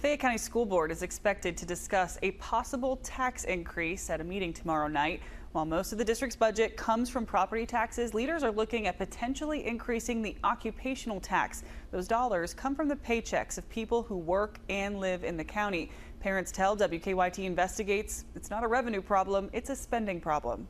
Fayette County School Board is expected to discuss a possible tax increase at a meeting tomorrow night. While most of the district's budget comes from property taxes, leaders are looking at potentially increasing the occupational tax. Those dollars come from the paychecks of people who work and live in the county. Parents tell WKYT Investigates it's not a revenue problem, it's a spending problem.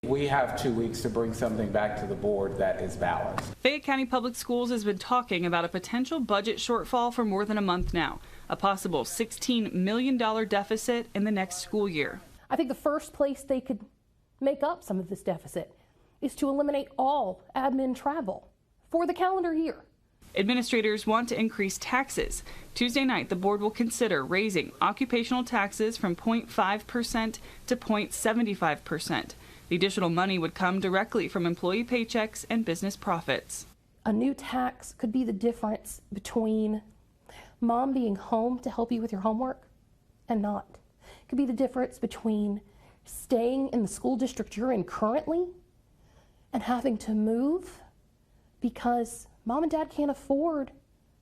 We have 2 weeks to bring something back to the board that is balanced. Fayette County Public Schools has been talking about a potential budget shortfall for more than a month now, a possible $16 million deficit in the next school year. I think the first place they could make up some of this deficit is to eliminate all admin travel for the calendar year. Administrators want to increase taxes. Tuesday night, the board will consider raising occupational taxes from 0.5% to 0.75%. The additional money would come directly from employee paychecks and business profits. A new tax could be the difference between mom being home to help you with your homework and not. It could be the difference between staying in the school district you're in currently and having to move because mom and dad can't afford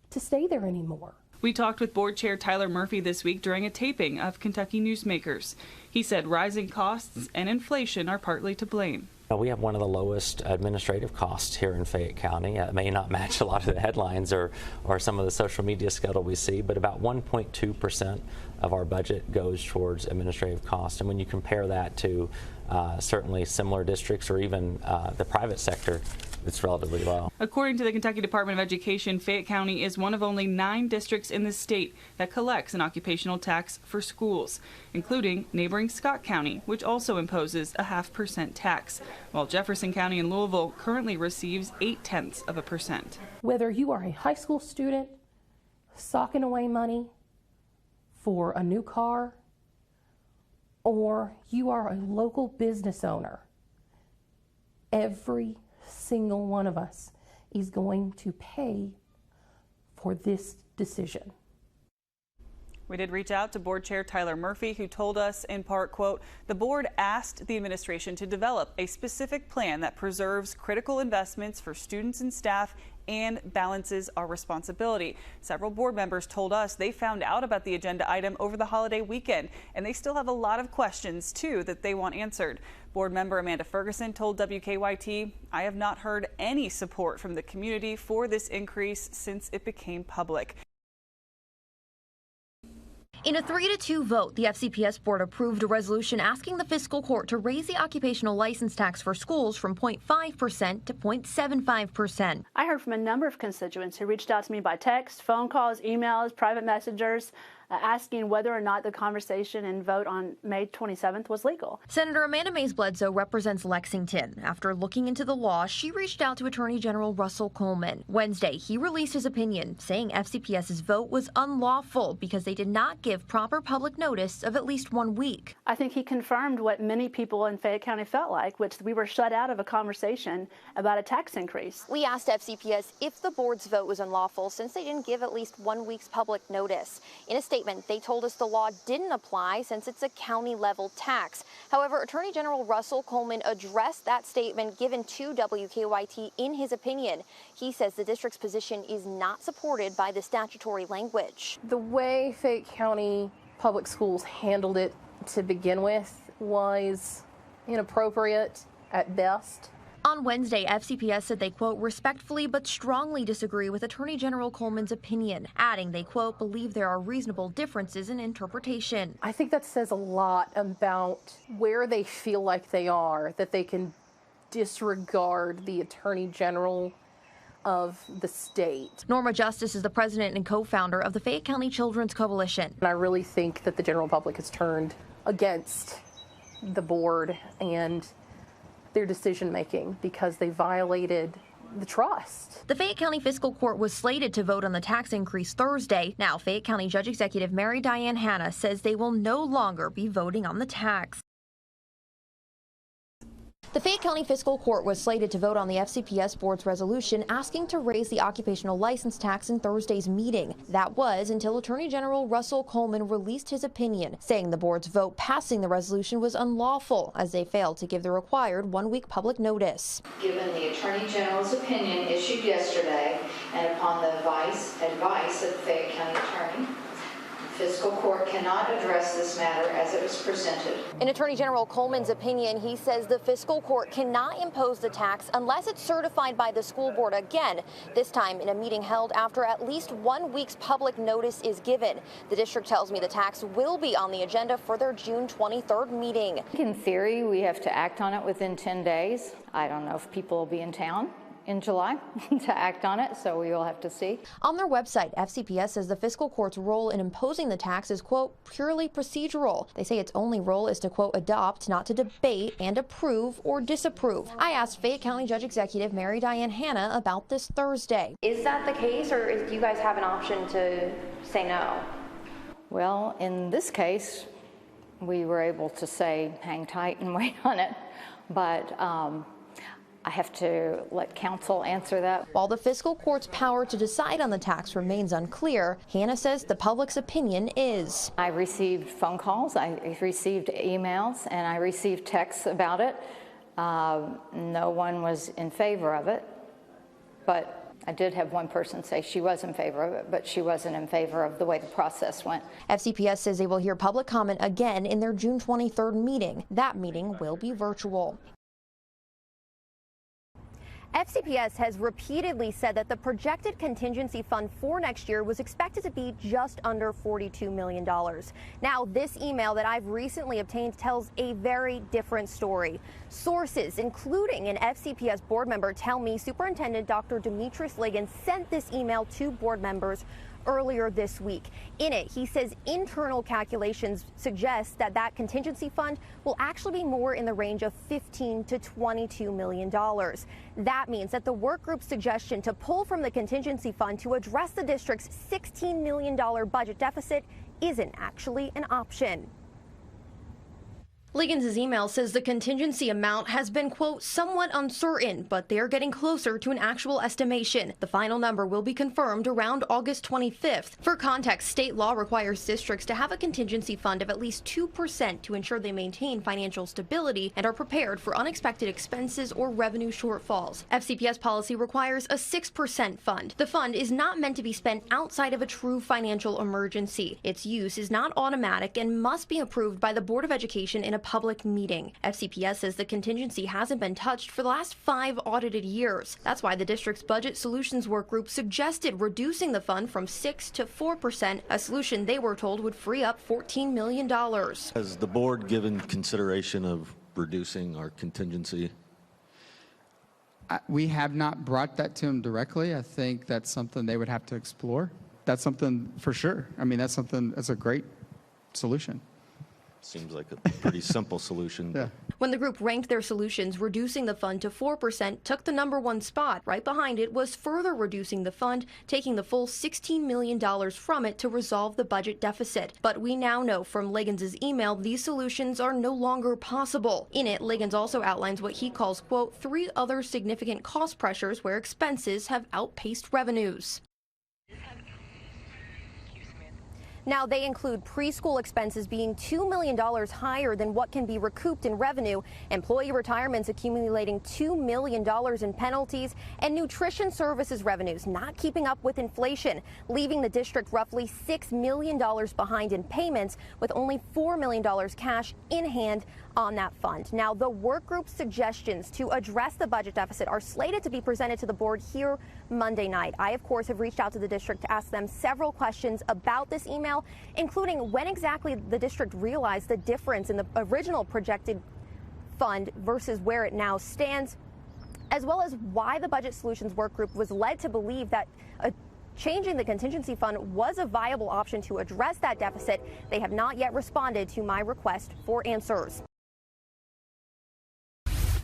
to stay there anymore. We talked with Board Chair Tyler Murphy this week during a taping of Kentucky Newsmakers. He said rising costs and inflation are partly to blame. We have one of the lowest administrative costs here in Fayette County. It may not match a lot of the headlines or some of the social media scuttle we see, but about 1.2% of our budget goes towards administrative costs. And when you compare that to certainly similar districts or even the private sector, it's relatively low. According to the Kentucky Department of Education, Fayette County is one of only 9 districts in the state that collects an occupational tax for schools, including neighboring Scott County, which also imposes a 0.5% tax, while Jefferson County in Louisville currently receives 0.8%. Whether you are a high school student socking away money for a new car, or you are a local business owner, every single one of us is going to pay for this decision. We did reach out to Board Chair Tyler Murphy, who told us in part, quote, the board asked the administration to develop a specific plan that preserves critical investments for students and staff and balances our responsibility. Several board members told us they found out about the agenda item over the holiday weekend, and they still have a lot of questions, too, that they want answered. Board member Amanda Ferguson told WKYT, I have not heard any support from the community for this increase since it became public. In a 3-2 vote, the FCPS board approved a resolution asking the fiscal court to raise the occupational license tax for schools from 0.5% to 0.75%. I heard from a number of constituents who reached out to me by text, phone calls, emails, private messengers, asking whether or not the conversation and vote on May 27th was legal. Senator Amanda Mays Bledsoe represents Lexington. After looking into the law, she reached out to Attorney General Russell Coleman. Wednesday, he released his opinion, saying FCPS's vote was unlawful because they did not give proper public notice of at least 1 week. I think he confirmed what many people in Fayette County felt like, which we were shut out of a conversation about a tax increase. We asked FCPS if the board's vote was unlawful since they didn't give at least 1 week's public notice. In a statement, they told us the law didn't apply since it's a county-level tax. However, Attorney General Russell Coleman addressed that statement given to WKYT in his opinion. He says the district's position is not supported by the statutory language. The way Fayette County Public Schools handled it to begin with was inappropriate at best. On Wednesday, FCPS said they, quote, respectfully but strongly disagree with Attorney General Coleman's opinion, adding they, quote, believe there are reasonable differences in interpretation. I think that says a lot about where they feel like they are, that they can disregard the Attorney General of the state. Norma Justice is the president and co-founder of the Fayette County Children's Coalition. And I really think that the general public has turned against the board and their decision-making because they violated the trust. The Fayette County Fiscal Court was slated to vote on the tax increase Thursday. Now, Fayette County Judge Executive Mary Diane Hanna says they will no longer be voting on the tax. The Fayette County Fiscal Court was slated to vote on the FCPS board's resolution asking to raise the occupational license tax in Thursday's meeting. That was until Attorney General Russell Coleman released his opinion, saying the board's vote passing the resolution was unlawful as they failed to give the required 1-week public notice. Given the Attorney General's opinion issued yesterday and upon the advice of the Fayette County Attorney, fiscal court cannot address this matter as it was presented. In Attorney General Coleman's opinion, he says the fiscal court cannot impose the tax unless it's certified by the school board again, this time in a meeting held after at least 1 week's public notice is given. The district tells me the tax will be on the agenda for their June 23rd meeting. In theory, we have to act on it within 10 days. I don't know if people will be in town in July to act on it, so we will have to see. On their website, FCPS says the fiscal court's role in imposing the tax is, quote, purely procedural. They say its only role is to, quote, adopt, not to debate and approve or disapprove. I asked Fayette County Judge Executive Mary Diane Hanna about this Thursday. Is that the case, or do you guys have an option to say no? Well, in this case, we were able to say hang tight and wait on it, but I have to let counsel answer that. While the fiscal court's power to decide on the tax remains unclear, Hanna says the public's opinion is. I received phone calls, I received emails, and I received texts about it. No one was in favor of it, but I did have one person say she was in favor of it, but she wasn't in favor of the way the process went. FCPS says they will hear public comment again in their June 23rd meeting. That meeting will be virtual. FCPS has repeatedly said that the projected contingency fund for next year was expected to be just under $42 million. Now, this email that I've recently obtained tells a very different story. Sources, including an FCPS board member, tell me Superintendent Dr. Demetrius Liggins sent this email to board members earlier this week. In it, he says internal calculations suggest that that contingency fund will actually be more in the range of $15 to $22 million. That means that the work group's suggestion to pull from the contingency fund to address the district's $16 million budget deficit isn't actually an option. Liggins' email says the contingency amount has been, quote, somewhat uncertain, but they're getting closer to an actual estimation. The final number will be confirmed around August 25th. For context, state law requires districts to have a contingency fund of at least 2% to ensure they maintain financial stability and are prepared for unexpected expenses or revenue shortfalls. FCPS policy requires a 6% fund. The fund is not meant to be spent outside of a true financial emergency. Its use is not automatic and must be approved by the Board of Education in a public meeting. FCPS says the contingency hasn't been touched for the last 5 audited years. That's why the district's Budget Solutions Work Group suggested reducing the fund from 6 to 4%, a solution they were told would free up $14 million. Has the board given consideration of reducing our contingency? We have not brought that to them directly. I think that's something they would have to explore. That's something for sure. I mean, that's a great solution. Seems like a pretty simple solution. Yeah. When the group ranked their solutions, reducing the fund to 4% took the #1 spot. Right behind it was further reducing the fund, taking the full $16 million from it to resolve the budget deficit. But we now know from Liggins' email these solutions are no longer possible. In it, Liggins also outlines what he calls, quote, 3 other significant cost pressures where expenses have outpaced revenues. Now, they include preschool expenses being $2 million higher than what can be recouped in revenue, employee retirements accumulating $2 million in penalties, and nutrition services revenues not keeping up with inflation, leaving the district roughly $6 million behind in payments, with only $4 million cash in hand on that fund. Now, the work group's suggestions to address the budget deficit are slated to be presented to the board here Monday night. I, of course, have reached out to the district to ask them several questions about this email, including when exactly the district realized the difference in the original projected fund versus where it now stands, as well as why the Budget Solutions Work Group was led to believe that changing the contingency fund was a viable option to address that deficit. They have not yet responded to my request for answers.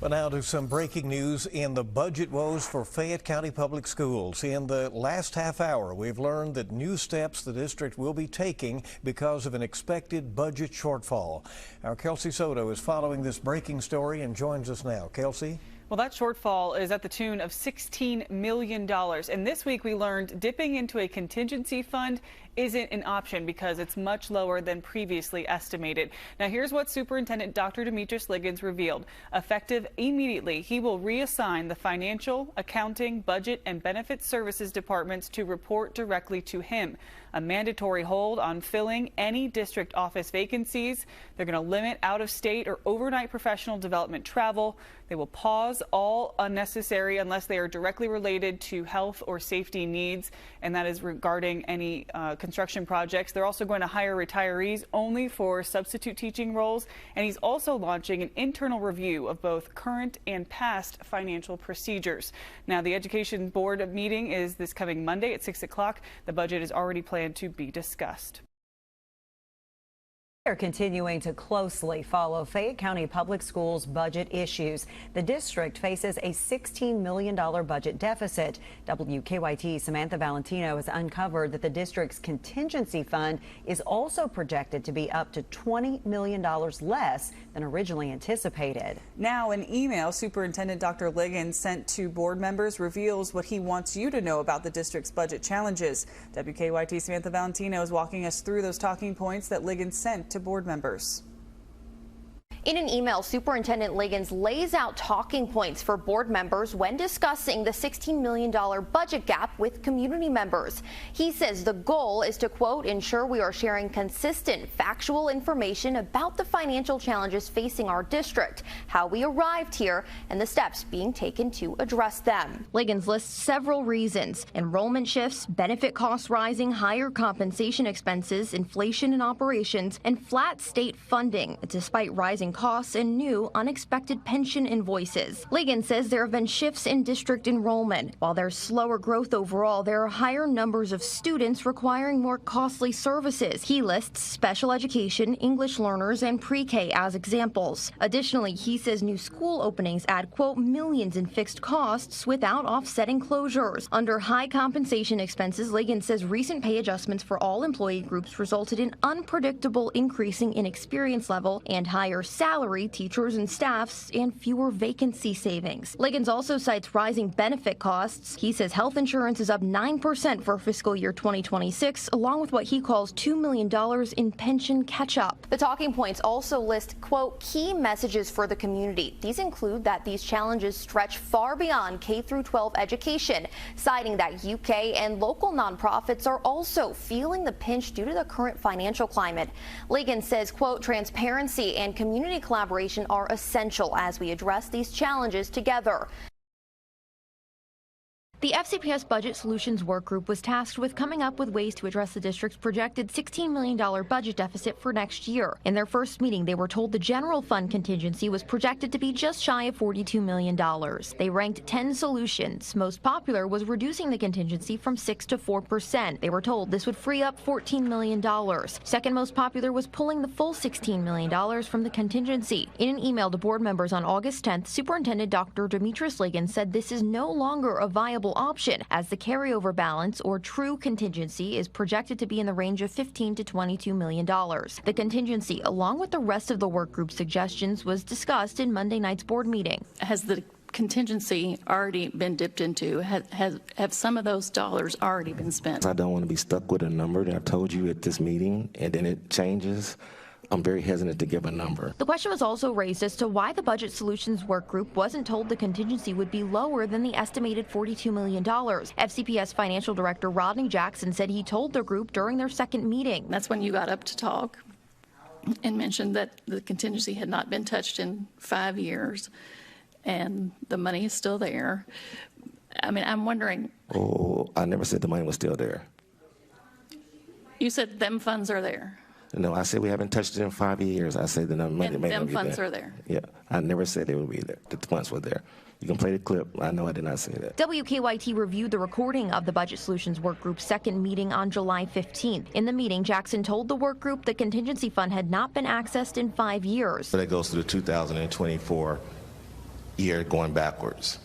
But now to some breaking news in the budget woes for Fayette County Public Schools. In the last half hour, we've learned that new steps the district will be taking because of an expected budget shortfall. Our Kelsey Soto is following this breaking story and joins us now. Kelsey? Well, that shortfall is at the tune of $16 million. And this week we learned dipping into a contingency fund isn't an option because it's much lower than previously estimated. Now, here's what Superintendent Dr. Demetrius Liggins revealed. Effective immediately, he will reassign the financial, accounting, budget, and benefits services departments to report directly to him. A mandatory hold on filling any district office vacancies. They're going to limit out-of-state or overnight professional development travel. They will pause all unnecessary unless they are directly related to health or safety needs, and that is regarding any construction projects. They're also going to hire retirees only for substitute teaching roles, and he's also launching an internal review of both current and past financial procedures. Now, the Education Board meeting is this coming Monday at 6 o'clock. The budget is already planned to be discussed. They're continuing to closely follow Fayette County Public Schools budget issues. The district faces a $16 million budget deficit. WKYT Samantha Valentino has uncovered that the district's contingency fund is also projected to be up to $20 million less than originally anticipated. Now, an email Superintendent Dr. Liggins sent to board members reveals what he wants you to know about the district's budget challenges. WKYT Samantha Valentino is walking us through those talking points that Liggins sent to board members. In an email, Superintendent Liggins lays out talking points for board members when discussing the $16 million budget gap with community members. He says the goal is to, quote, ensure we are sharing consistent, factual information about the financial challenges facing our district, how we arrived here, and the steps being taken to address them. Liggins lists several reasons: enrollment shifts, benefit costs rising, higher compensation expenses, inflation in operations, and flat state funding, despite rising costs and new unexpected pension invoices. Liggins says there have been shifts in district enrollment. While there's slower growth overall, there are higher numbers of students requiring more costly services. He lists special education, English learners, and pre-K as examples. Additionally, he says new school openings add, quote, millions in fixed costs without offsetting closures. Under high compensation expenses, Liggins says recent pay adjustments for all employee groups resulted in unpredictable increasing in experience level and higher salary, teachers and staffs, and fewer vacancy savings. Liggins also cites rising benefit costs. He says health insurance is up 9% for fiscal year 2026, along with what he calls $2 million in pension catch-up. The talking points also list, quote, key messages for the community. These include that these challenges stretch far beyond K-12 education, citing that UK and local nonprofits are also feeling the pinch due to the current financial climate. Liggins says, quote, transparency and community collaboration are essential as we address these challenges together. The FCPS Budget Solutions Work Group was tasked with coming up with ways to address the district's projected $16 million budget deficit for next year. In their first meeting, they were told the general fund contingency was projected to be just shy of $42 million. They ranked 10 solutions. Most popular was reducing the contingency from 6 to 4%. They were told this would free up $14 million. Second most popular was pulling the full $16 million from the contingency. In an email to board members on August 10th, Superintendent Dr. Demetrius Liggins said this is no longer a viable option, as the carryover balance, or true contingency, is projected to be in the range of $15 to $22 million. The contingency, along with the rest of the work group's suggestions, was discussed in Monday night's board meeting. Has the contingency already been dipped into? Have some of those dollars already been spent? I don't want to be stuck with a number that I told you at this meeting and then it changes. I'm very hesitant to give a number. The question was also raised as to why the Budget Solutions Work Group wasn't told the contingency would be lower than the estimated $42 million. FCPS Financial Director Rodney Jackson said he told the group during their second meeting. That's when you got up to talk and mentioned that the contingency had not been touched in 5 years and the money is still there. I mean, I'm wondering. Oh, I never said the money was still there. You said them funds are there. No, I said we haven't touched it in 5 years. I said the money may not be funds there. are there. Yeah, I never said they would be there. The funds were there. You can play the clip. I know I did not say that. WKYT reviewed the recording of the Budget Solutions Work Group's second meeting on July 15th. In the meeting, Jackson told the work group the contingency fund had not been accessed in 5 years. So that goes to the 2024 year going backwards.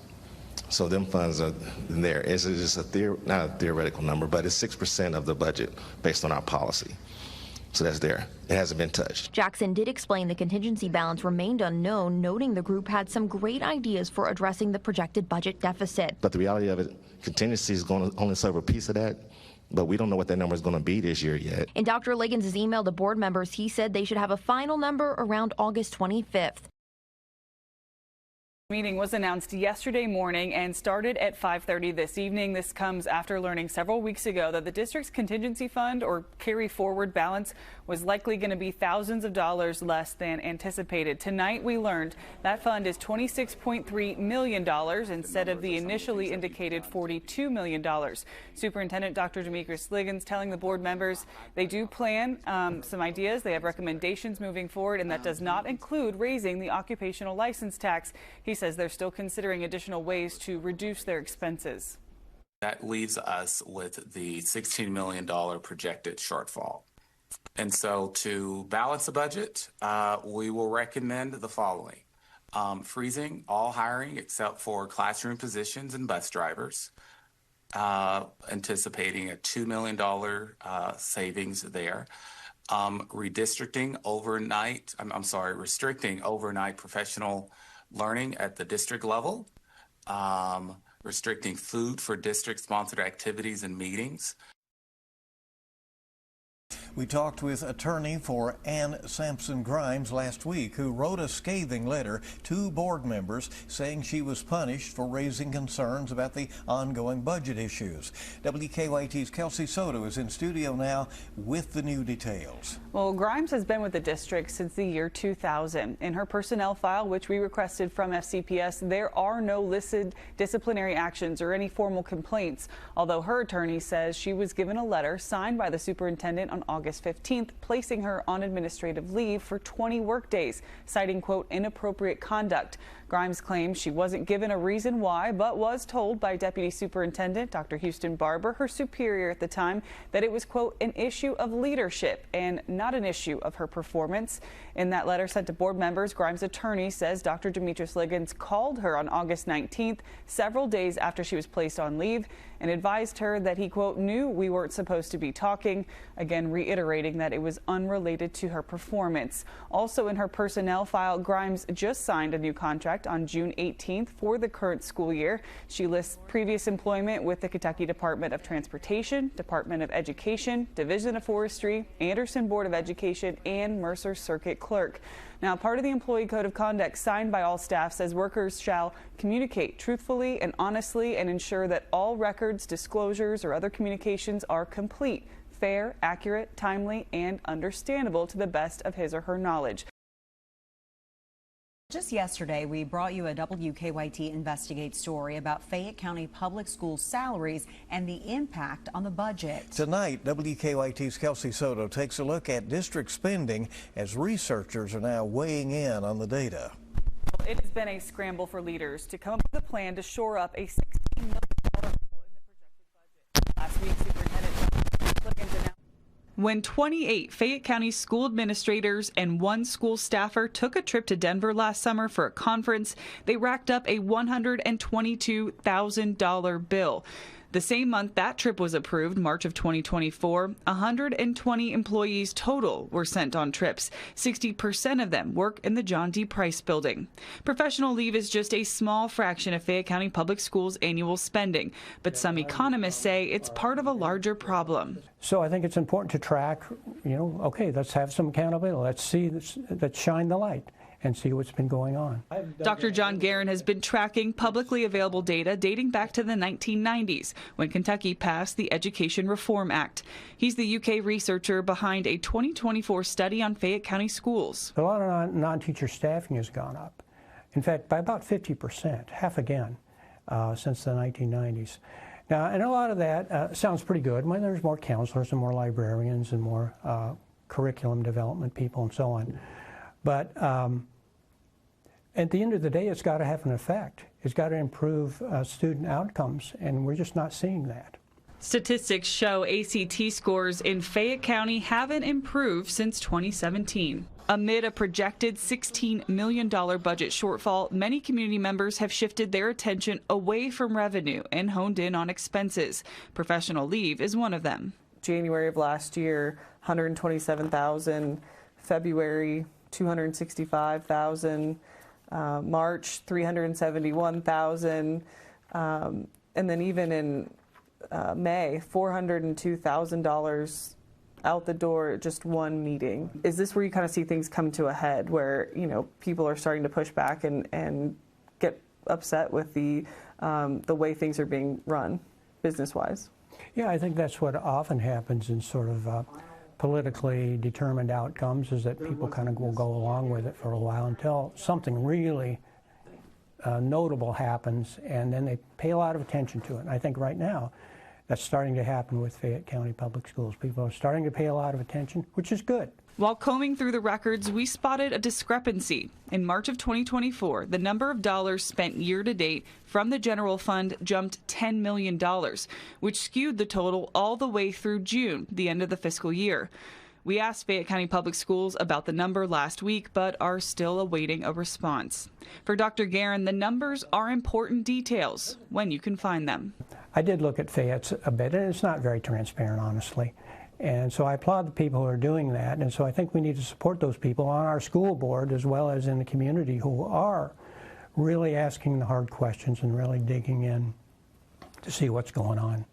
So them funds are there. It's just not a theoretical number, but it's 6% of the budget based on our policy. So that's there. It hasn't been touched. Jackson did explain the contingency balance remained unknown, noting the group had some great ideas for addressing the projected budget deficit. But the reality of it, contingency is going to only serve a piece of that. but we don't know what that number is going to be this year yet. In Dr. Liggins' email to board members, he said they should have a final number around August 25th. Meeting was announced yesterday morning and started at 5:30 this evening. This comes after learning several weeks ago that the district's contingency fund or carry forward balance was likely going to be thousands of dollars less than anticipated. Tonight we learned that fund is $26.3 million instead of the initially indicated $42 million. Superintendent Dr. Demetrius Liggins telling the board members they do plan some ideas. They have recommendations moving forward, and that does not include raising the occupational license tax. He says they're still considering additional ways to reduce their expenses. That leaves us with the $16 million projected shortfall. And so to balance the budget, we will recommend the following. Freezing all hiring except for classroom positions and bus drivers, anticipating a $2 million savings there. Restricting overnight professional learning at the district level, restricting food for district-sponsored activities and meetings. We talked with attorney for Ann Sampson Grimes last week, who wrote a scathing letter to board members saying she was punished for raising concerns about the ongoing budget issues. WKYT's Kelsey Soto is in studio now with the new details. Well, Grimes has been with the district since the year 2000. In her personnel file, which we requested from FCPS, there are no listed disciplinary actions or any formal complaints, although her attorney says she was given a letter signed by the superintendent on August 15th, placing her on administrative leave for 20 workdays, citing, quote, inappropriate conduct. Grimes claims she wasn't given a reason why, but was told by Deputy Superintendent Dr. Houston Barber, her superior at the time, that it was, quote, an issue of leadership and not an issue of her performance. In that letter sent to board members, Grimes' attorney says Dr. Demetrius Liggins called her on August 19th, several days after she was placed on leave, and advised her that he, quote, knew we weren't supposed to be talking, again reiterating that it was unrelated to her performance. Also in her personnel file, Grimes just signed a new contract on June 18th for the current school year. She lists previous employment with the Kentucky Department of Transportation, Department of Education, Division of Forestry, Anderson Board of Education, and Mercer Circuit Clerk. Now, part of the Employee Code of Conduct signed by all staff says workers shall communicate truthfully and honestly and ensure that all records, disclosures, or other communications are complete, fair, accurate, timely, and understandable to the best of his or her knowledge. Just yesterday, we brought you a WKYT Investigate story about Fayette County Public Schools salaries and the impact on the budget. Tonight, WKYT's Kelsey Soto takes a look at district spending as researchers are now weighing in on the data. It has been a scramble for leaders to come up with a plan to shore up a $16 million hole in the projected budget. Last week, Superintendent Liggins announced when 28 Fayette County school administrators and one school staffer took a trip to Denver last summer for a conference, they racked up a $122,000 bill. The same month that trip was approved, March of 2024, 120 employees total were sent on trips. 60% of them work in the John D. Price building. Professional leave is just a small fraction of Fayette County Public Schools' annual spending, but some economists say it's part of a larger problem. So I think it's important to track, okay, let's have some accountability. Let's see, let's shine the light and see what's been going on. Dr. John Guerin has been tracking publicly available data dating back to the 1990s when Kentucky passed the Education Reform Act. He's the UK researcher behind a 2024 study on Fayette County schools. A lot of non-teacher staffing has gone up. In fact, by about 50%, half again, since the 1990s. Now, and a lot of that sounds pretty good. When there's more counselors and more librarians and more curriculum development people and so on. But at the end of the day, it's got to have an effect. It's got to improve student outcomes, and we're just not seeing that. Statistics show ACT scores in Fayette County haven't improved since 2017. Amid a projected $16 million budget shortfall, many community members have shifted their attention away from revenue and honed in on expenses. Professional leave is one of them. January of last year, $127,000. February, $265,000, March, $371,000, and then even in May, $402,000 out the door at just one meeting. Is this where you kind of see things come to a head, where people are starting to push back and get upset with the way things are being run, business-wise? Yeah, I think that's what often happens in sort of politically determined outcomes, is that people kind of will go along with it for a while until something really notable happens, and then they pay a lot of attention to it. And I think right now that's starting to happen with Fayette County Public Schools. People are starting to pay a lot of attention, which is good. While combing through the records, we spotted a discrepancy. In March of 2024, the number of dollars spent year to date from the general fund jumped $10 million, which skewed the total all the way through June, the end of the fiscal year. We asked Fayette County Public Schools about the number last week, but are still awaiting a response. For Dr. Guerin, the numbers are important details when you can find them. I did look at Fayette's a bit, and it's not very transparent, honestly. And so I applaud the people who are doing that, and so I think we need to support those people on our school board as well as in the community who are really asking the hard questions and really digging in to see what's going on.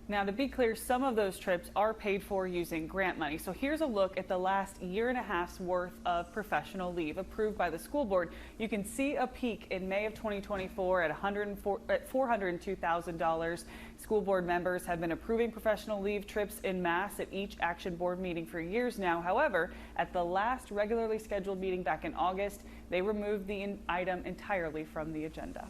Now, to be clear, some of those trips are paid for using grant money. So here's a look at the last year and a half's worth of professional leave approved by the school board. You can see a peak in May of 2024 at $402,000. School board members have been approving professional leave trips en masse at each action board meeting for years now. However, at the last regularly scheduled meeting back in August, they removed the item entirely from the agenda.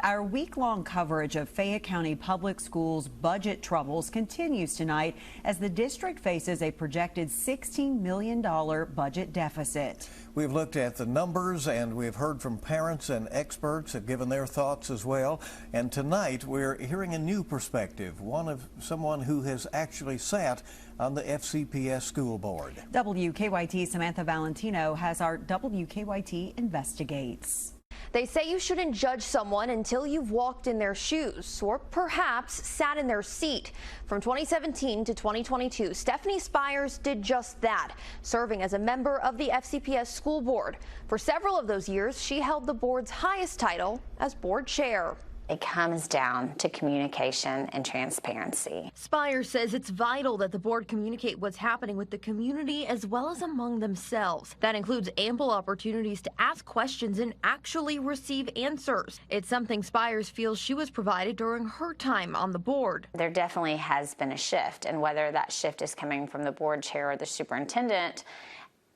Our week-long coverage of Fayette County Public Schools budget troubles continues tonight as the district faces a projected $16 million budget deficit. We've looked at the numbers, and we've heard from parents and experts have given their thoughts as well. And tonight we're hearing a new perspective, one of someone who has actually sat on the FCPS school board. WKYT Samantha Valentino has our WKYT Investigates. They say you shouldn't judge someone until you've walked in their shoes or perhaps sat in their seat. From 2017 to 2022, Stephanie Spires did just that, serving as a member of the FCPS school board. For several of those years, she held the board's highest title as board chair. It comes down to communication and transparency. Spires says it's vital that the board communicate what's happening with the community as well as among themselves. That includes ample opportunities to ask questions and actually receive answers. It's something Spires feels she was provided during her time on the board. There definitely has been a shift, and whether that shift is coming from the board chair or the superintendent,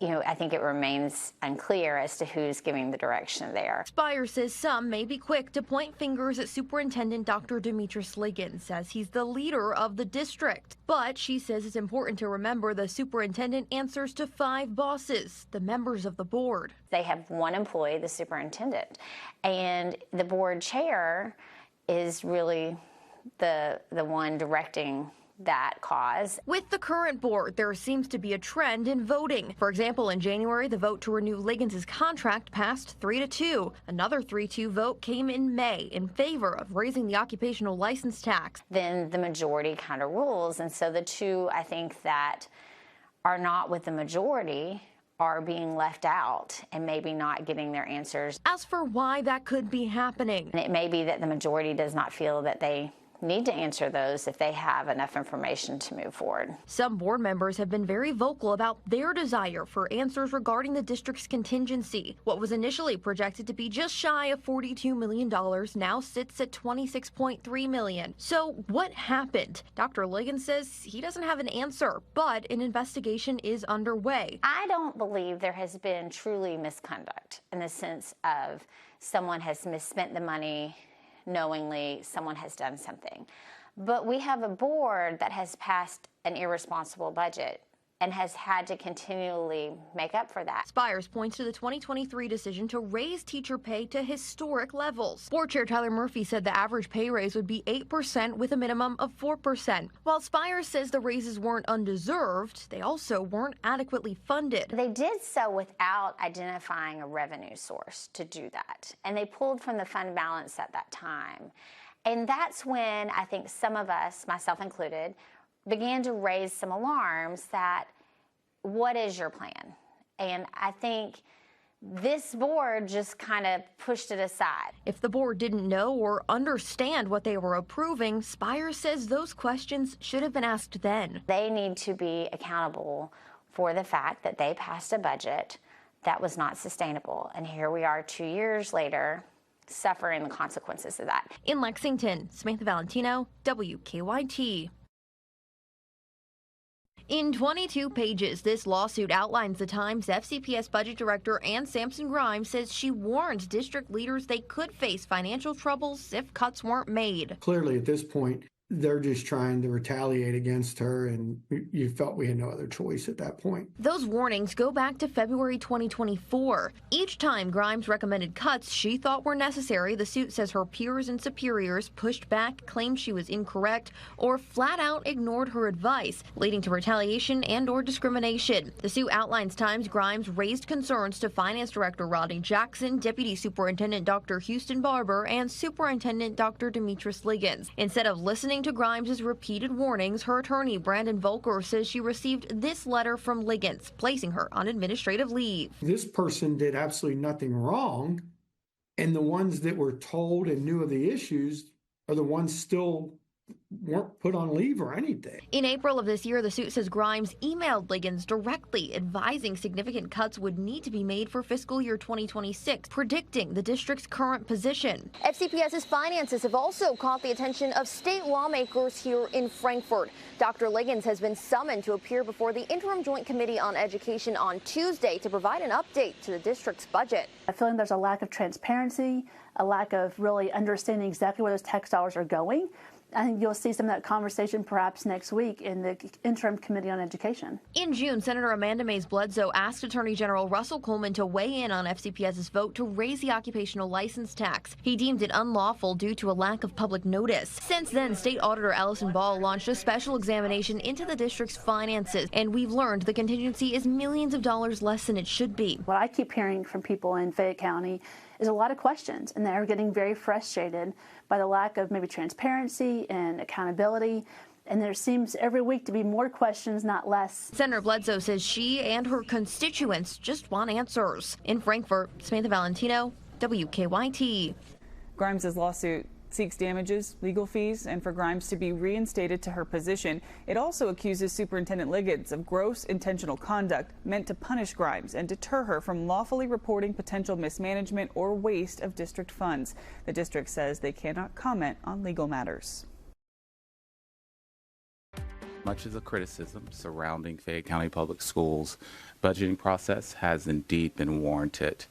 I think it remains unclear as to who's giving the direction there. Spires says some may be quick to point fingers at Superintendent Dr. Demetrius Liggins, says he's the leader of the district. But she says it's important to remember the superintendent answers to 5 bosses, the members of the board. They have one employee, the superintendent, and the board chair is really the one directing that cause. With the current board, there seems to be a trend in voting. For example, in January, the vote to renew Liggins' contract passed 3-2. Another 3-2 vote came in May in favor of raising the occupational license tax. Then the majority kind of rules, and so the two, I think, that are not with the majority are being left out and maybe not getting their answers. As for why that could be happening, and it may be that the majority does not feel that they need to answer those if they have enough information to move forward. Some board members have been very vocal about their desire for answers regarding the district's contingency. What was initially projected to be just shy of $42 million now sits at $26.3 million. So what happened? Dr. Liggins says he doesn't have an answer, but an investigation is underway. I don't believe there has been truly misconduct in the sense of someone has misspent the money knowingly, someone has done something. But we have a board that has passed an irresponsible budget and has had to continually make up for that. Spires points to the 2023 decision to raise teacher pay to historic levels. Board Chair Tyler Murphy said the average pay raise would be 8% with a minimum of 4%. While Spires says the raises weren't undeserved, they also weren't adequately funded. They did so without identifying a revenue source to do that, and they pulled from the fund balance at that time. And that's when I think some of us, myself included, began to raise some alarms that, what is your plan? And I think This board just kind of pushed it aside. If the board didn't know or understand what they were approving, Spire says those questions should have been asked then. They need to be accountable for the fact that they passed a budget that was not sustainable. And here we are 2 years later, suffering the consequences of that. In Lexington, Samantha Valentino, WKYT. In 22 pages, this lawsuit outlines the times FCPS budget director Ann Sampson Grimes says she warned district leaders they could face financial troubles if cuts weren't made. Clearly, at this point, they're just trying to retaliate against her, and you felt we had no other choice at that point. Those warnings go back to February 2024. Each time Grimes recommended cuts she thought were necessary, the suit says her peers and superiors pushed back, claimed she was incorrect, or flat out ignored her advice, leading to retaliation and/or discrimination. The suit outlines times Grimes raised concerns to Finance Director Rodney Jackson, Deputy Superintendent Dr. Houston Barber, and Superintendent Dr. Demetris Liggins. Instead of listening to Grimes' repeated warnings, her attorney Brandon Volker says she received this letter from Liggins, placing her on administrative leave. This person did absolutely nothing wrong, and the ones that were told and knew of the issues are the ones still weren't put on leave or anything. In April of this year, the suit says Grimes emailed Liggins directly advising significant cuts would need to be made for fiscal year 2026, predicting the district's current position. FCPS's finances have also caught the attention of state lawmakers here in Frankfort. Dr. Liggins has been summoned to appear before the Interim Joint Committee on Education on Tuesday to provide an update to the district's budget. I feel like there's a lack of transparency, a lack of really understanding exactly where those tax dollars are going. I think you'll see some of that conversation perhaps next week in the Interim Committee on Education. In June, Senator Amanda Mays Bledsoe asked Attorney General Russell Coleman to weigh in on FCPS's vote to raise the occupational license tax. He deemed it unlawful due to a lack of public notice. Since then, State Auditor Allison Ball launched a special examination into the district's finances, and we've learned the contingency is millions of dollars less than it should be. What I keep hearing from people in Fayette County is a lot of questions, and they're getting very frustrated by the lack of maybe transparency and accountability. And there seems every week to be more questions, not less. Senator Bledsoe says she and her constituents just want answers. In Frankfort, Samantha Valentino, WKYT. Grimes' lawsuit seeks damages, legal fees, and for Grimes to be reinstated to her position. It also accuses Superintendent Liggins of gross intentional conduct meant to punish Grimes and deter her from lawfully reporting potential mismanagement or waste of district funds. The district says they cannot comment on legal matters. Much of the criticism surrounding Fayette County Public Schools' budgeting process has indeed been warranted.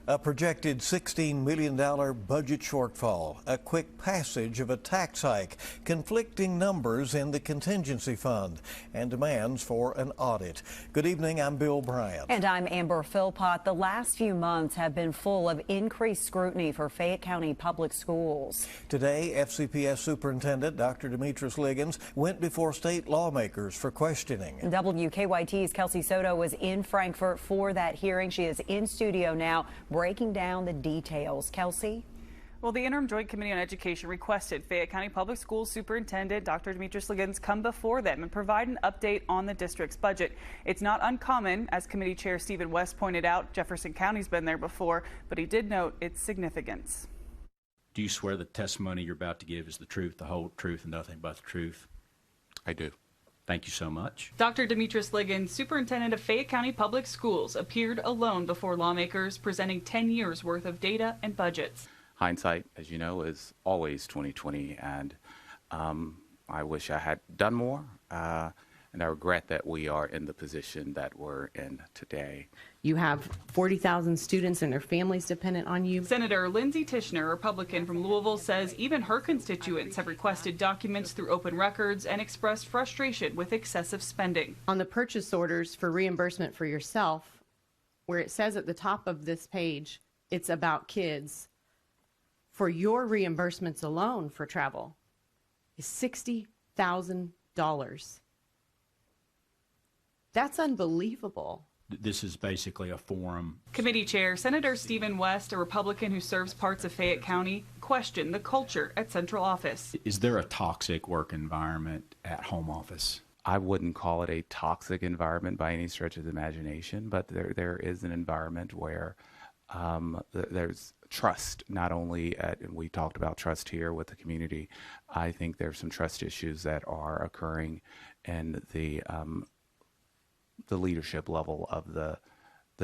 A projected $16 million budget shortfall, a quick passage of a tax hike, conflicting numbers in the contingency fund, and demands for an audit. Good evening, I'm Bill Bryant. And I'm Amber Philpott. The last few months have been full of increased scrutiny for Fayette County Public Schools. Today, FCPS Superintendent Dr. Demetris Liggins went before state lawmakers for questioning. WKYT's Kelsey Soto was in Frankfort for that hearing. She is in studio now, breaking down the details. Kelsey? Well, the Interim Joint Committee on Education requested Fayette County Public Schools Superintendent Dr. Demetris Liggins come before them and provide an update on the district's budget. It's not uncommon, as Committee Chair Stephen West pointed out. Jefferson County's been there before, but he did note its significance. Do you swear the testimony you're about to give is the truth, the whole truth, and nothing but the truth? I do. Thank you so much. Dr. Demetris Liggins, Superintendent of Fayette County Public Schools, appeared alone before lawmakers, presenting 10 years worth of data and budgets. Hindsight, as you know, is always 20/20, and I wish I had done more, and I regret that we are in the position that we're in today. You have 40,000 students and their families dependent on you. Senator Lindsey Tishner, Republican from Louisville, says even her constituents have requested documents through open records and expressed frustration with excessive spending. On the purchase orders for reimbursement for yourself, where it says at the top of this page, it's about kids, for your reimbursements alone for travel is $60,000. That's unbelievable. This is basically a forum. Committee Chair Senator Stephen West, a Republican who serves parts of Fayette County, questioned the culture at central office. Is there a toxic work environment at home office? I wouldn't call it a toxic environment by any stretch of the imagination, but there is an environment where there's trust, not only and we talked about trust here with the community. I think there's some trust issues that are occurring in the leadership level of the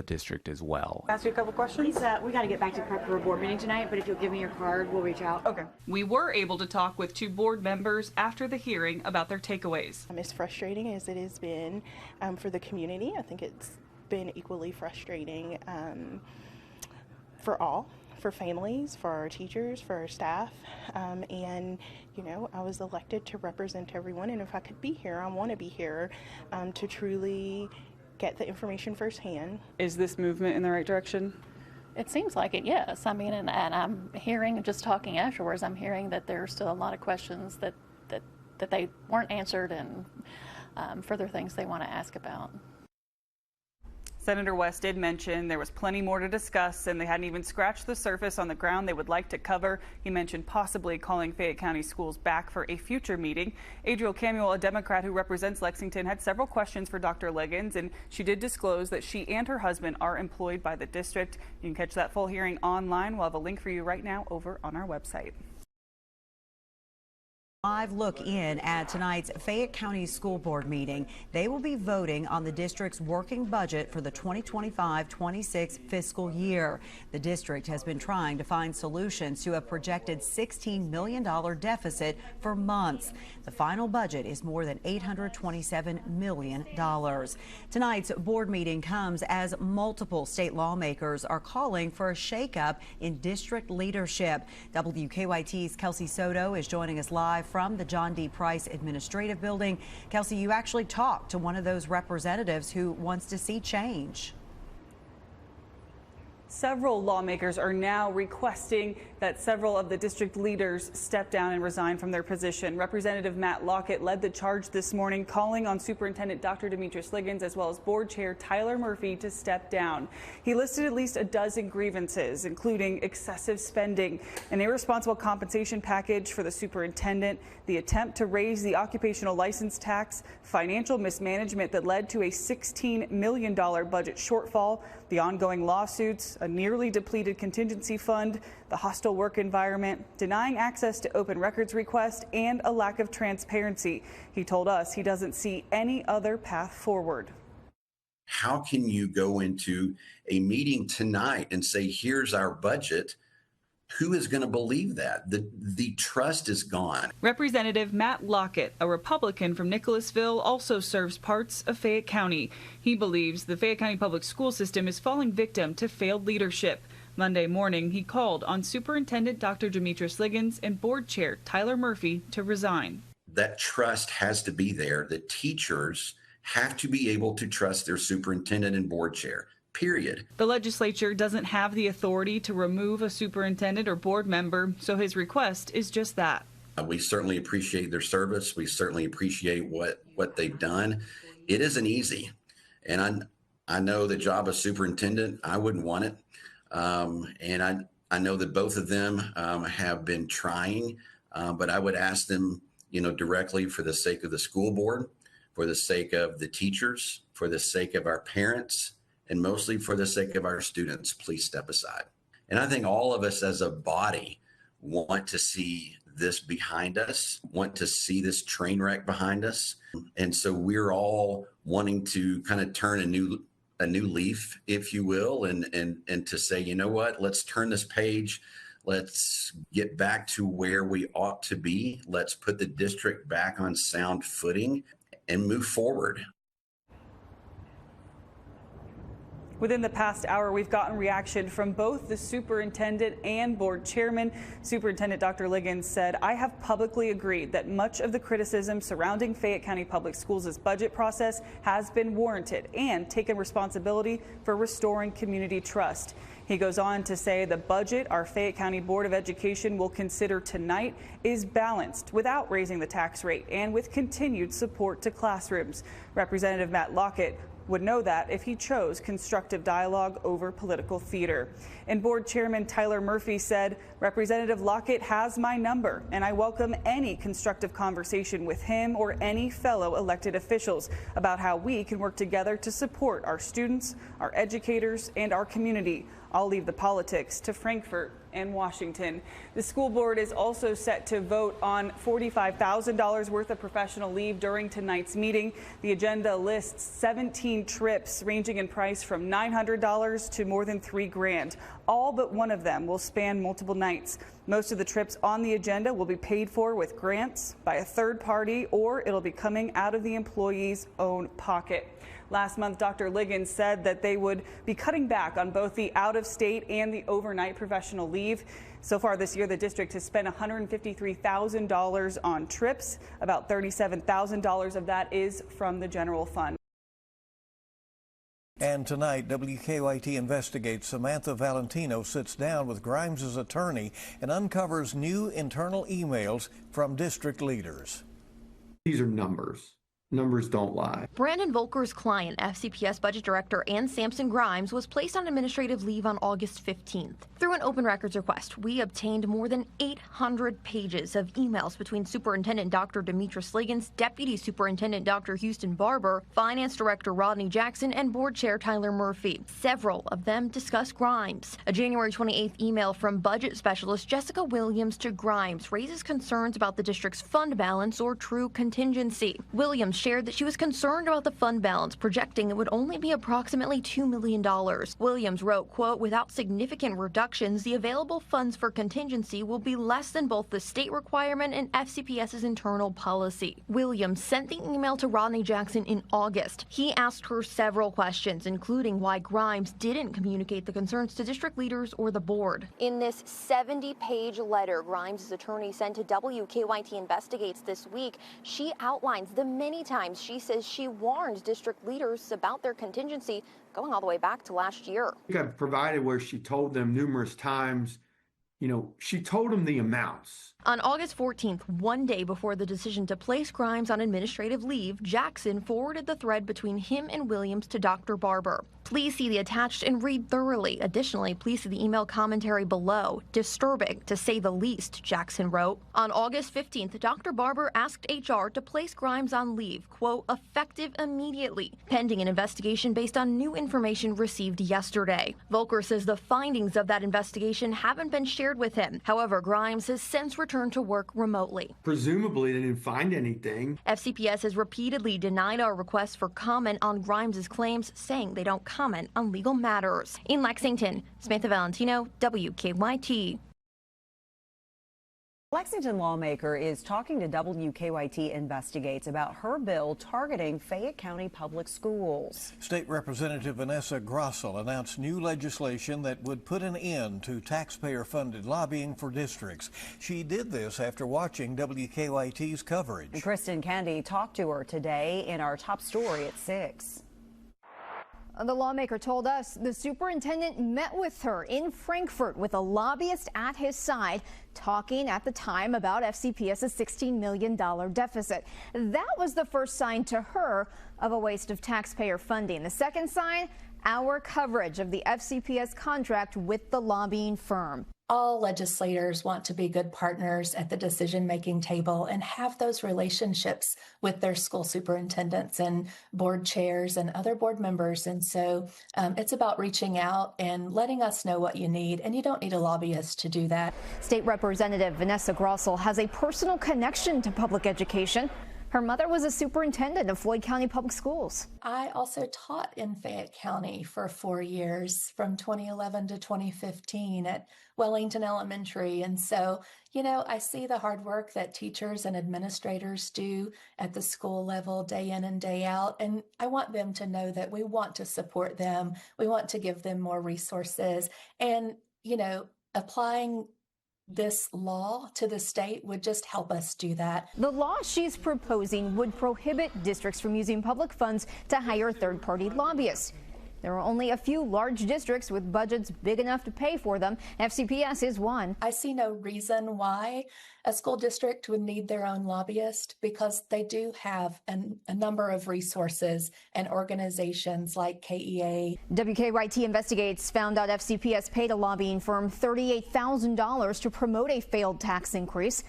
district as well. Ask you a couple questions? Please, we got to get back to prep for a board meeting tonight, but if you'll give me your card, we'll reach out. Okay. We were able to talk with 2 board members after the hearing about their takeaways. As frustrating as it has been for the community, I think it's been equally frustrating for families, for our teachers, for our staff, and I was elected to represent everyone, and if I could be here, I want to be here to truly get the information firsthand. Is this movement in the right direction? It seems like it, yes. I mean, and I'm hearing, just talking afterwards, I'm hearing that there are still a lot of questions that they weren't answered, and further things they want to ask about. Senator West did mention there was plenty more to discuss, and they hadn't even scratched the surface on the ground they would like to cover. He mentioned possibly calling Fayette County Schools back for a future meeting. Adriel Camuel, a Democrat who represents Lexington, had several questions for Dr. Liggins, and she did disclose that she and her husband are employed by the district. You can catch that full hearing online. We'll have a link for you right now over on our website. Live look in at tonight's Fayette County School Board meeting. They will be voting on the district's working budget for the 2025-26 fiscal year. The district has been trying to find solutions to a projected $16 million deficit for months. The final budget is more than $827 million. Tonight's board meeting comes as multiple state lawmakers are calling for a shakeup in district leadership. WKYT's Kelsey Soto is joining us live from the John D. Price Administrative Building. Kelsey, you actually talked to one of those representatives who wants to see change. Several lawmakers are now requesting that several of the district leaders step down and resign from their position. Representative Matt Lockett led the charge this morning, calling on Superintendent Dr. Demetrius Liggins as well as Board Chair Tyler Murphy to step down. He listed at least a dozen grievances, including excessive spending, an irresponsible compensation package for the superintendent, the attempt to raise the occupational license tax, financial mismanagement that led to a $16 million budget shortfall, the ongoing lawsuits, a nearly depleted contingency fund, the hostile work environment, denying access to open records requests, and a lack of transparency. He told us he doesn't see any other path forward. How can you go into a meeting tonight and say, here's our budget? Who is going to believe that? The trust is gone. Representative Matt Lockett, a Republican from Nicholasville, also serves parts of Fayette County. He believes the Fayette County public school system is falling victim to failed leadership. Monday morning, he called on Superintendent Dr. Demetrius Liggins and Board Chair Tyler Murphy to resign. That trust has to be there. The teachers have to be able to trust their superintendent and board chair. Period. The legislature doesn't have the authority to remove a superintendent or board member, so his request is just that. We certainly appreciate their service. We certainly appreciate what they've done. It isn't easy. And I know the job of superintendent, I wouldn't want it. And I know that both of them have been trying, but I would ask them, directly for the sake of the school board, for the sake of the teachers, for the sake of our parents, and mostly for the sake of our students, please step aside. And I think all of us as a body want to see this behind us, want to see this train wreck behind us. And so we're all wanting to kind of turn a new leaf, if you will, and to say, you know what, let's turn this page. Let's get back to where we ought to be. Let's put the district back on sound footing and move forward. Within the past hour, we've gotten reaction from both the superintendent and board chairman. Superintendent Dr. Liggins said, I have publicly agreed that much of the criticism surrounding Fayette County Public Schools' budget process has been warranted and taken responsibility for restoring community trust. He goes on to say the budget our Fayette County Board of Education will consider tonight is balanced without raising the tax rate and with continued support to classrooms. Representative Matt Lockett would know that if he chose constructive dialogue over political theater. And board chairman Tyler Murphy said, Representative Lockett has my number, and I welcome any constructive conversation with him or any fellow elected officials about how we can work together to support our students, our educators, and our community. I'll leave the politics to Frankfort and Washington. The school board is also set to vote on $45,000 worth of professional leave during tonight's meeting. The agenda lists 17 trips ranging in price from $900 to more than $3,000. All but one of them will span multiple nights. Most of the trips on the agenda will be paid for with grants by a third party, or it'll be coming out of the employee's own pocket. Last month, Dr. Liggins said that they would be cutting back on both the out-of-state and the overnight professional leave. So far this year, the district has spent $153,000 on trips. About $37,000 of that is from the general fund. And tonight, WKYT Investigates Samantha Valentino sits down with Grimes' attorney and uncovers new internal emails from district leaders. These are numbers. Numbers don't lie. Brandon Volker's client, FCPS Budget Director Ann Sampson Grimes, was placed on administrative leave on August 15th. Through an open records request, we obtained more than 800 pages of emails between Superintendent Dr. Demetris Liggins, Deputy Superintendent Dr. Houston Barber, Finance Director Rodney Jackson, and Board Chair Tyler Murphy. Several of them discuss Grimes. A January 28th email from Budget Specialist Jessica Williams to Grimes raises concerns about the district's fund balance or true contingency. Williams shared that she was concerned about the fund balance, projecting it would only be approximately $2 million. Williams wrote, quote, without significant reductions, the available funds for contingency will be less than both the state requirement and FCPS's internal policy. Williams sent the email to Rodney Jackson in August. He asked her several questions, including why Grimes didn't communicate the concerns to district leaders or the board. In this 70-page letter Grimes' attorney sent to WKYT Investigates this week, she outlines the many times she says she warned district leaders about their contingency, going all the way back to last year. I've provided where she told them numerous times, she told them the amounts. On August 14th, one day before the decision to place Grimes on administrative leave, Jackson forwarded the thread between him and Williams to Dr. Barber. Please see the attached and read thoroughly. Additionally, please see the email commentary below. Disturbing, to say the least, Jackson wrote. On August 15th, Dr. Barber asked HR to place Grimes on leave, quote, effective immediately, pending an investigation based on new information received yesterday. Volker says the findings of that investigation haven't been shared with him. However, Grimes has since returned to work remotely. Presumably, they didn't find anything. FCPS has repeatedly denied our request for comment on Grimes' claims, saying they don't comment on legal matters. In Lexington, Samantha Valentino, WKYT. Lexington lawmaker is talking to WKYT Investigates about her bill targeting Fayette County Public Schools. State Representative Vanessa Grossel announced new legislation that would put an end to taxpayer-funded lobbying for districts. She did this after watching WKYT's coverage. And Kristen Candy talked to her today in our top story at 6. The lawmaker told us the superintendent met with her in Frankfort with a lobbyist at his side, talking at the time about FCPS's $16 million deficit. That was the first sign to her of a waste of taxpayer funding. The second sign, our coverage of the FCPS contract with the lobbying firm. All legislators want to be good partners at the decision-making table and have those relationships with their school superintendents and board chairs and other board members. And so it's about reaching out and letting us know what you need. And you don't need a lobbyist to do that. State Representative Vanessa Grossel has a personal connection to public education. Her mother was a superintendent of Floyd County Public Schools. I also taught in Fayette County for 4 years, from 2011 to 2015 at Wellington Elementary. And so, I see the hard work that teachers and administrators do at the school level day in and day out. And I want them to know that we want to support them. We want to give them more resources. And, applying this law to the state would just help us do that. The law she's proposing would prohibit districts from using public funds to hire third-party lobbyists. There are only a few large districts with budgets big enough to pay for them. FCPS is one. I see no reason why a school district would need their own lobbyist because they do have a number of resources and organizations like KEA. WKYT Investigates found out FCPS paid a lobbying firm $38,000 to promote a failed tax increase.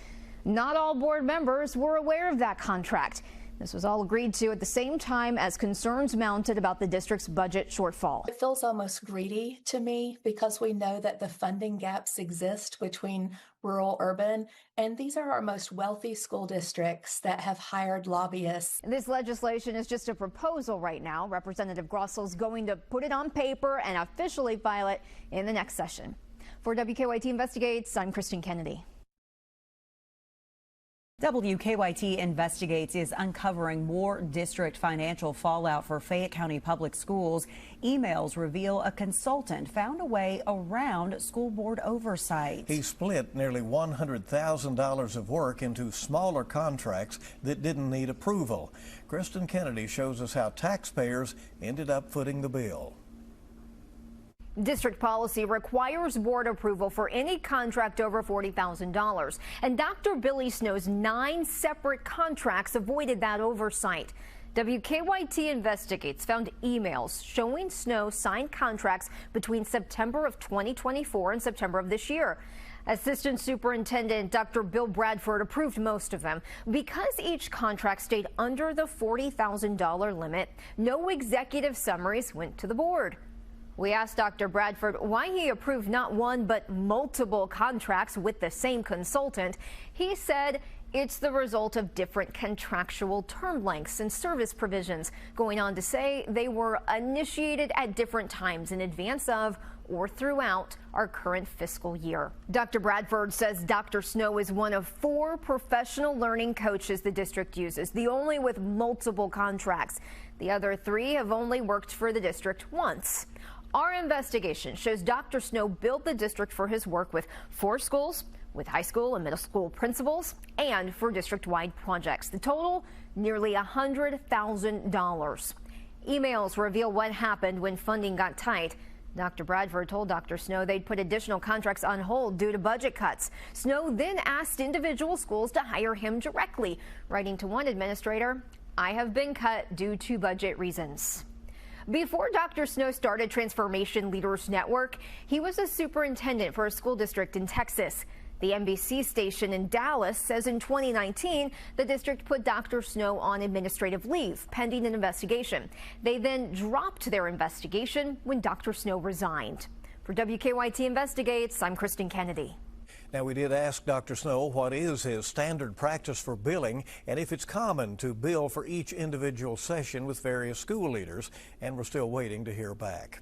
Not all board members were aware of that contract. This was all agreed to at the same time as concerns mounted about the district's budget shortfall. It feels almost greedy to me because we know that the funding gaps exist between rural, urban, and these are our most wealthy school districts that have hired lobbyists. This legislation is just a proposal right now. Representative Grossel's going to put it on paper and officially file it in the next session. For WKYT Investigates, I'm Kristen Kennedy. WKYT Investigates is uncovering more district financial fallout for Fayette County Public Schools. Emails reveal a consultant found a way around school board oversight. He split nearly $100,000 of work into smaller contracts that didn't need approval. Kristen Kennedy shows us how taxpayers ended up footing the bill. District policy requires board approval for any contract over $40,000. And Dr. Billy Snow's 9 separate contracts avoided that oversight. WKYT Investigates found emails showing Snow signed contracts between September of 2024 and September of this year. Assistant Superintendent Dr. Bill Bradford approved most of them. Because each contract stayed under the $40,000 limit, no executive summaries went to the board. We asked Dr. Bradford why he approved not one but multiple contracts with the same consultant. He said it's the result of different contractual term lengths and service provisions, going on to say they were initiated at different times in advance of or throughout our current fiscal year. Dr. Bradford says Dr. Snow is one of 4 professional learning coaches the district uses, the only with multiple contracts. The other 3 have only worked for the district once. Our investigation shows Dr. Snow billed the district for his work with 4 schools, with high school and middle school principals, and for district-wide projects. The total, nearly $100,000. Emails reveal what happened when funding got tight. Dr. Bradford told Dr. Snow they'd put additional contracts on hold due to budget cuts. Snow then asked individual schools to hire him directly, writing to one administrator, "I have been cut due to budget reasons." Before Dr. Snow started Transformation Leaders Network, he was a superintendent for a school district in Texas. The NBC station in Dallas says in 2019, the district put Dr. Snow on administrative leave pending an investigation. They then dropped their investigation when Dr. Snow resigned. For WKYT Investigates, I'm Kristen Kennedy. Now, we did ask Dr. Snow what is his standard practice for billing and if it's common to bill for each individual session with various school leaders, and we're still waiting to hear back.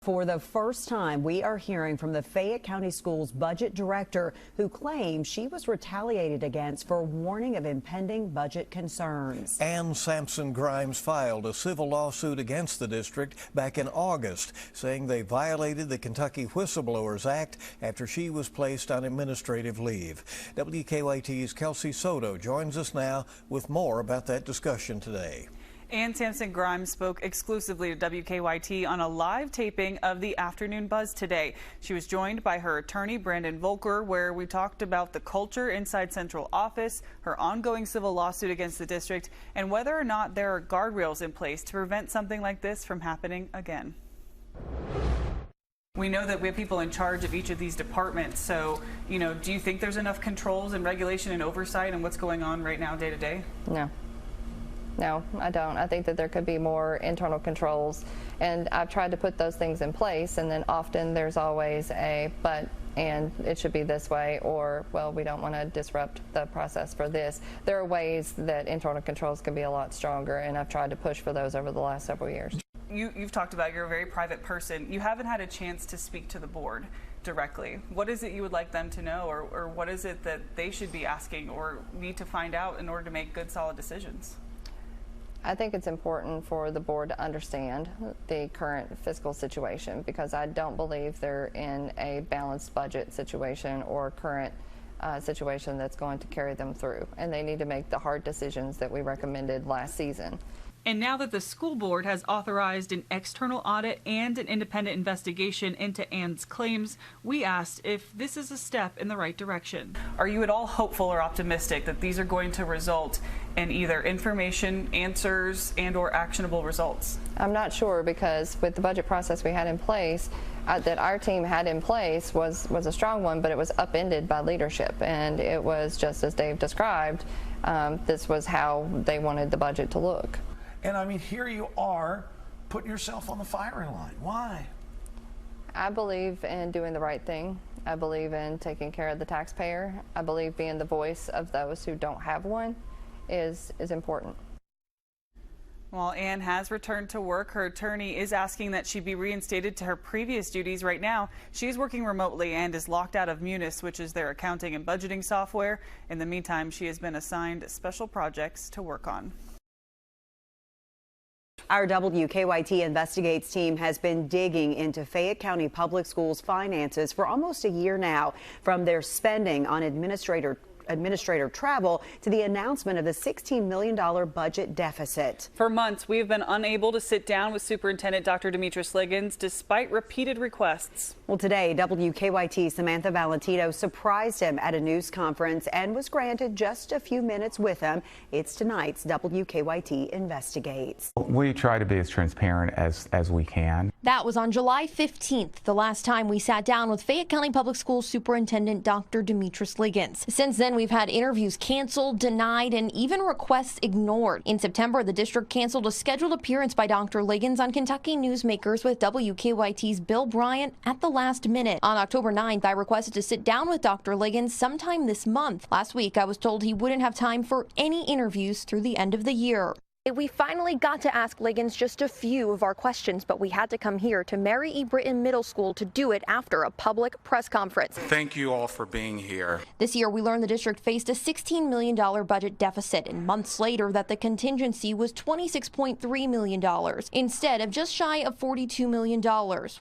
For the first time, we are hearing from the Fayette County Schools budget director who claims she was retaliated against for warning of impending budget concerns. Ann Sampson Grimes filed a civil lawsuit against the district back in August, saying they violated the Kentucky Whistleblowers Act after she was placed on administrative leave. WKYT's Kelsey Soto joins us now with more about that discussion today. Ann Sampson Grimes spoke exclusively to WKYT on a live taping of the Afternoon Buzz today. She was joined by her attorney, Brandon Volker, where we talked about the culture inside central office, her ongoing civil lawsuit against the district, and whether or not there are guardrails in place to prevent something like this from happening again. We know that we have people in charge of each of these departments. So, do you think there's enough controls and regulation and oversight on what's going on right now day to day? No, I don't. I think that there could be more internal controls, and I've tried to put those things in place, and then often there's always a but, and it should be this way, or, well, we don't want to disrupt the process for this. There are ways that internal controls can be a lot stronger, and I've tried to push for those over the last several years. You've talked about you're a very private person. You haven't had a chance to speak to the board directly. What is it you would like them to know, or what is it that they should be asking or need to find out in order to make good, solid decisions? I think it's important for the board to understand the current fiscal situation, because I don't believe they're in a balanced budget situation or current situation that's going to carry them through, and they need to make the hard decisions that we recommended last season. And now that the school board has authorized an external audit and an independent investigation into Ann's claims, we asked if this is a step in the right direction. Are you at all hopeful or optimistic that these are going to result in either information, answers, and/or actionable results? I'm not sure, because with the budget process we had in place, that our team had in place was a strong one, but it was upended by leadership, and it was just as Dave described. This was how they wanted the budget to look. And I mean, here you are putting yourself on the firing line. Why? I believe in doing the right thing. I believe in taking care of the taxpayer. I believe being the voice of those who don't have one is important. While Ann has returned to work, her attorney is asking that she be reinstated to her previous duties. Right now, she's working remotely and is locked out of Munis, which is their accounting and budgeting software. In the meantime, she has been assigned special projects to work on. Our WKYT Investigates team has been digging into Fayette County Public Schools finances for almost a year now, from their spending on administrator travel to the announcement of the $16 million budget deficit. For months, we have been unable to sit down with Superintendent Dr. Demetris Liggins despite repeated requests. Well, today, WKYT Samantha Valentino surprised him at a news conference and was granted just a few minutes with him. It's tonight's WKYT Investigates. We try to be as transparent as we can. That was on July 15th, the last time we sat down with Fayette County Public Schools Superintendent Dr. Demetris Liggins. Since then, we've had interviews canceled, denied, and even requests ignored. In September, the district canceled a scheduled appearance by Dr. Liggins on Kentucky Newsmakers with WKYT's Bill Bryant at the last minute. On October 9th, I requested to sit down with Dr. Liggins sometime this month. Last week, I was told he wouldn't have time for any interviews through the end of the year. We finally got to ask Liggins just a few of our questions, but we had to come here to Mary E. Britton Middle School to do it after a public press conference. Thank you all for being here. This year, we learned the district faced a $16 million budget deficit, and months later that the contingency was $26.3 million, instead of just shy of $42 million,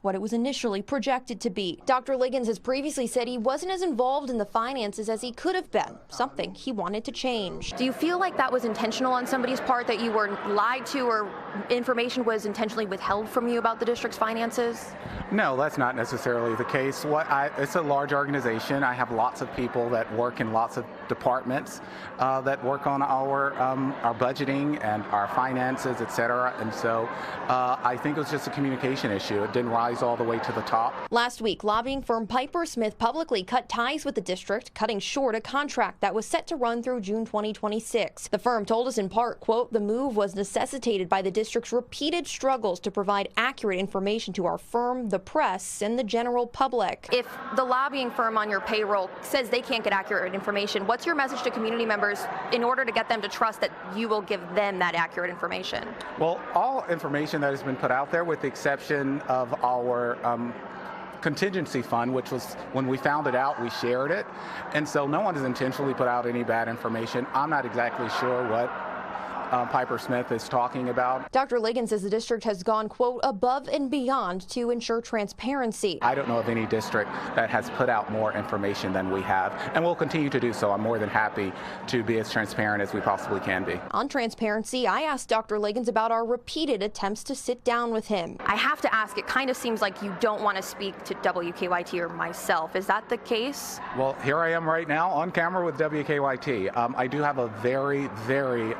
what it was initially projected to be. Dr. Liggins has previously said he wasn't as involved in the finances as he could have been, something he wanted to change. Do you feel like that was intentional on somebody's part, that you were lied to or information was intentionally withheld from you about the district's finances? No, that's not necessarily the case. It's a large organization. I have lots of people that work in lots of departments that work on our budgeting and our finances, et cetera. And so I think it was just a communication issue. It didn't rise all the way to the top. Last week, lobbying firm Piper Smith publicly cut ties with the district, cutting short a contract that was set to run through June 2026. The firm told us in part, quote, the move was necessitated by the district's repeated struggles to provide accurate information to our firm, the press, and the general public. If the lobbying firm on your payroll says they can't get accurate information, what's your message to community members in order to get them to trust that you will give them that accurate information? Well, all information that has been put out there, with the exception of our contingency fund, which was, when we found it out, we shared it. And so no one has intentionally put out any bad information. I'm not exactly sure what Piper Smith is talking about. Dr. Liggins says the district has gone, quote, above and beyond to ensure transparency. I don't know of any district that has put out more information than we have, and we'll continue to do so. I'm more than happy to be as transparent as we possibly can be. On transparency, I asked Dr. Liggins about our repeated attempts to sit down with him. I have to ask, it kind of seems like you don't want to speak to WKYT or myself. Is that the case? Well, here I am right now on camera with WKYT. I do have a very, very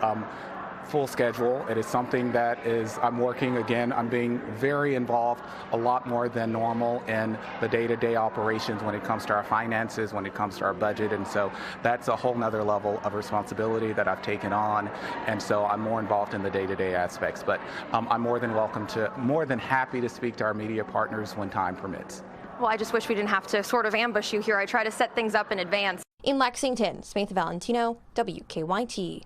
full schedule. It is something that I'm working again. I'm being very involved, a lot more than normal, in the day-to-day operations when it comes to our finances, when it comes to our budget. And so that's a whole nother level of responsibility that I've taken on. And so I'm more involved in the day-to-day aspects. But I'm more than happy to speak to our media partners when time permits. Well, I just wish we didn't have to sort of ambush you here. I try to set things up in advance. In Lexington, Samantha Valentino, WKYT.